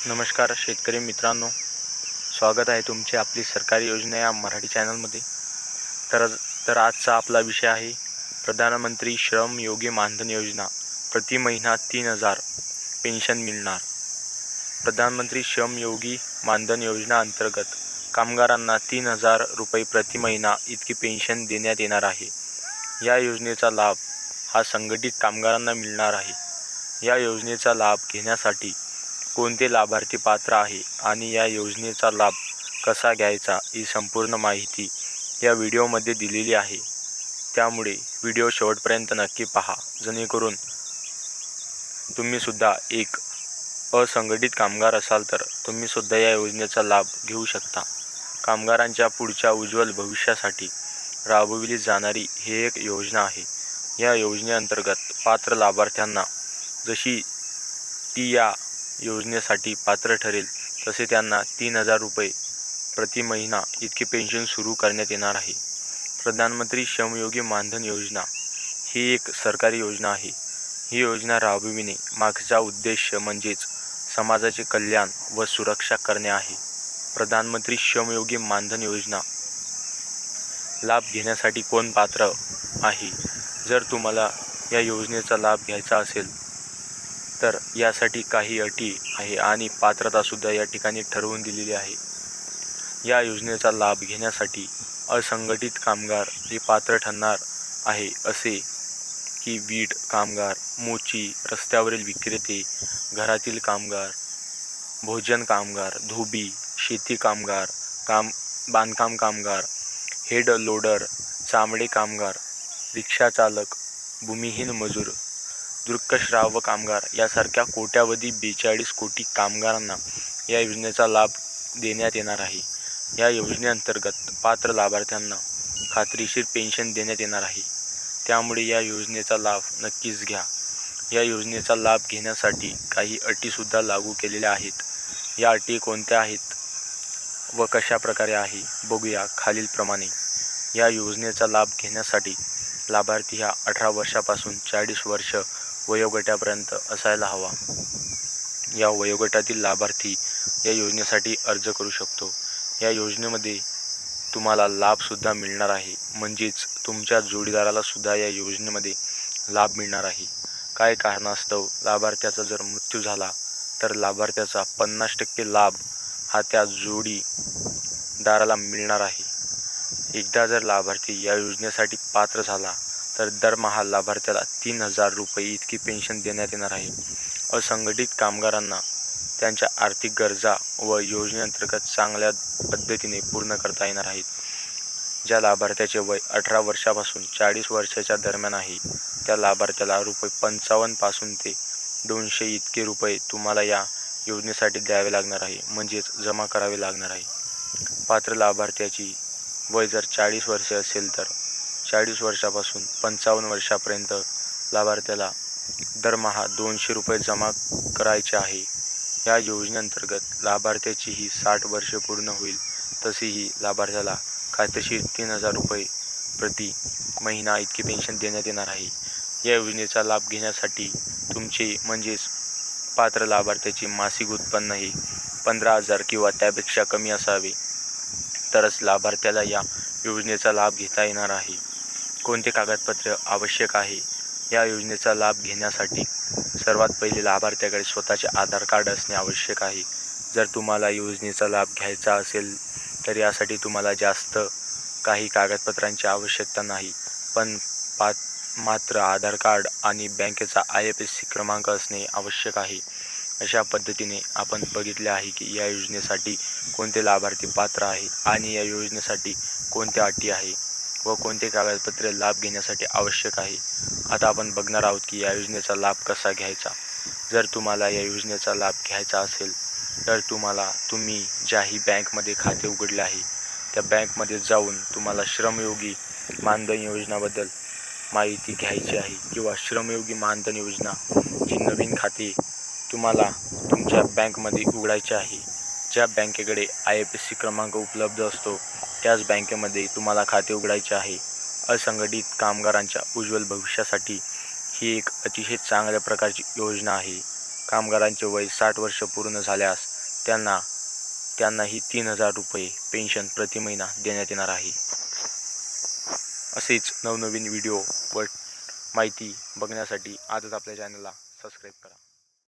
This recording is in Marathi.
नमस्कार शेतकरी मित्रांनो, स्वागत आहे तुमचे आपली सरकारी योजना या मराठी चॅनलमध्ये. तर तर आजचा आपला विषय आहे प्रधानमंत्री श्रम योगी मानधन योजना. प्रति महिना 3,000 पेन्शन मिळणार. प्रधानमंत्री श्रम योगी मानधन योजना अंतर्गत कामगारांना 3,000 रुपये प्रति महिना इतकी पेन्शन देण्यात येणार आहे. या योजनेचा लाभ हा संघटित कामगारांना मिळणार आहे. या योजनेचा लाभ घेण्यासाठी कोणते लाभार्थी पात्र आहे आणि या योजनेचा लाभ कसा घ्यायचा ही संपूर्ण माहिती या व्हिडिओमध्ये दिलेली आहे. त्यामुळे व्हिडिओ शेवटपर्यंत नक्की पहा, जेणेकरून तुम्हीसुद्धा एक असंघटित कामगार असाल तर तुम्हीसुद्धा या योजनेचा लाभ घेऊ शकता. कामगारांच्या पुढच्या उज्ज्वल भविष्यासाठी राबविली जाणारी ही एक योजना आहे. या योजनेअंतर्गत पात्र लाभार्थ्यांना जशी ती या योजनेसाठी पात्र ठरेल तसे त्यांना 3,000 रुपये प्रति महिना इतकी पेन्शन सुरू करण्यात येणार आहे. प्रधानमंत्री श्रमयोगी मानधन योजना ही एक सरकारी योजना आहे. ही योजना राबविणे मागचा उद्देश म्हणजेच समाजाचे कल्याण व सुरक्षा करणे आहे. प्रधानमंत्री श्रमयोगी मानधन योजना लाभ घेण्यासाठी कोण पात्र आहे? जर तुम्हाला या योजनेचा लाभ घ्यायचा असेल तर यासाठी काही अटी आहे आणि पात्रतासुद्धा या ठिकाणी ठरवून दिलेली आहे. या योजनेचा लाभ घेण्यासाठी असंघटित कामगार हे पात्र ठरणार आहे, असे की वीट कामगार, मोची, रस्त्यावरील विक्रेते, घरातील कामगार, भोजन कामगार, धोबी, शेती कामगार, बांधकाम कामगार, हेड लोडर, चामडे कामगार, रिक्षाचालक, भूमिहीन मजूर, दृक्श्राव्य कामगार यासारख्या कोट्यावधी 42 कोटी कामगारांना या योजनेचा लाभ देण्यात येणार आहे. या योजनेअंतर्गत पात्र लाभार्थ्यांना खात्रीशीर पेन्शन देण्यात येणार आहे. त्यामुळे या योजनेचा लाभ नक्कीच घ्या. या योजनेचा लाभ घेण्यासाठी काही अटीसुद्धा लागू केलेल्या आहेत. या अटी कोणत्या आहेत व कशा प्रकारे आहे बघूया खालीलप्रमाणे. या योजनेचा लाभ घेण्यासाठी लाभार्थी हा 18 वर्षापासून 40 वर्ष वयोगटापर्यंत असायला हवा. या वयोगटातील लाभार्थी या योजनेसाठी अर्ज करू शकतो. या योजनेमध्ये तुम्हाला लाभसुद्धा मिळणार आहे, म्हणजेच तुमच्या जोडीदाराला सुद्धा या योजनेमध्ये लाभ मिळणार आहे. काय कारणास्तव लाभार्थ्याचा जर मृत्यू झाला तर लाभार्थ्याचा 50% लाभ हा त्या जोडीदाराला मिळणार आहे. एकदा जर लाभार्थी या योजनेसाठी पात्र झाला तर दरमहा लाभार्थ्याला 3,000 रुपये इतकी पेन्शन देण्यात येणार आहे. असंघटित कामगारांना त्यांच्या आर्थिक गरजा व योजनेअंतर्गत चांगल्या पद्धतीने पूर्ण करता येणार आहेत. ज्या लाभार्थ्याचे वय 18 वर्षापासून 40 वर्षाच्या दरम्यान आहे त्या लाभार्थ्याला ₹55 पासून ते 200 इतके रुपये तुम्हाला या योजनेसाठी द्यावे लागणार आहे, म्हणजेच जमा करावे लागणार आहे. पात्र लाभार्थ्याची वय जर 40 वर्षे असेल तर 40 वर्षापासून 55 वर्षापर्यंत लाभार्थ्याला दरमहा 200 रुपये जमा करायचे आहे. या योजनेअंतर्गत लाभार्थ्याची ही 60 वर्षे पूर्ण होईल तसेही लाभार्थ्याला खात्रीशीर 3,000 रुपये प्रति महिना इतकी पेन्शन देण्यात येणार आहे. या योजनेचा लाभ घेण्यासाठी तुमचे म्हणजेच पात्र लाभार्थ्याचे मासिक उत्पन्न हे 15,000 किंवा त्यापेक्षा कमी असावे, तरच लाभार्थ्याला या योजनेचा लाभ घेता येणार आहे. कोणते कागदपत्र आवश्यक आहे? या योजनेचा लाभ घेण्यासाठी सर्वात पहिले लाभार्थ्याकडे स्वतःचे आधार कार्ड असणे आवश्यक आहे. जर तुम्हाला योजनेचा लाभ घ्यायचा असेल तर यासाठी तुम्हाला जास्त काही कागदपत्रांची आवश्यकता नाही, पण मात्र आधार कार्ड आणि बँकेचा IFSC क्रमांक असणे आवश्यक आहे. अशा पद्धतीने आपण बघितले आहे की या योजनेसाठी कोणते लाभार्थी पात्र आहे आणि या योजनेसाठी कोणत्या अटी आहे व कोणते कागदपत्रे लाभ घेण्यासाठी आवश्यक आहे. आता आपण बघणार आहोत की या योजनेचा लाभ कसा घ्यायचा. जर तुम्हाला या योजनेचा लाभ घ्यायचा असेल तर तुम्ही ज्याही बँकमध्ये खाते उघडले आहे त्या बँकमध्ये जाऊन तुम्हाला श्रमयोगी मानधन योजनाबद्दल माहिती घ्यायची आहे किंवा श्रमयोगी मानधन योजनाची नवीन खाते तुम्हाला तुमच्या बँकमध्ये उघडायचे आहे. ज्या बँकेकडे IFSC क्रमांक उपलब्ध असतो त्याच बँकेमध्ये तुम्हाला खाते उघडायचे आहे. असंघटित कामगारांच्या उज्ज्वल भविष्यासाठी ही एक अतिशय चांगल्या प्रकारची योजना आहे. कामगारांचे वय 60 वर्ष पूर्ण झाल्यास त्यांनाही 3,000 रुपये पेन्शन प्रति महिना देण्यात येणार आहे. असेच नवनवीन व्हिडिओ व माहिती बघण्यासाठी आजच आपल्या चॅनलला सबस्क्राईब करा.